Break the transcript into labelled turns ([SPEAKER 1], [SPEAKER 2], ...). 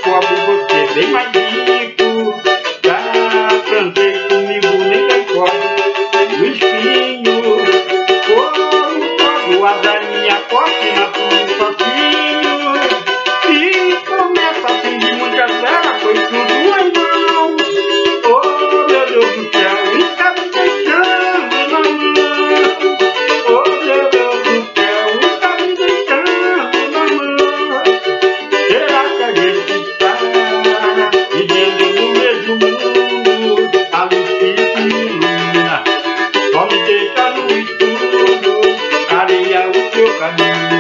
[SPEAKER 1] pobre, você bem mais rico. Já transei comigo, ninguém pode. O espinho, couro todo, a da minha cortina, tudo sozinho. E começa assim de muita fera, foi tudo em mão. Oh, meu Deus do céu, está me deixando na mão. Oh, meu Deus do céu, está me deixando na mão. Será que a gente está vivendo no mesmo mundo? A luz que me ilumina só me deixa no escuro, areia o seu caminho.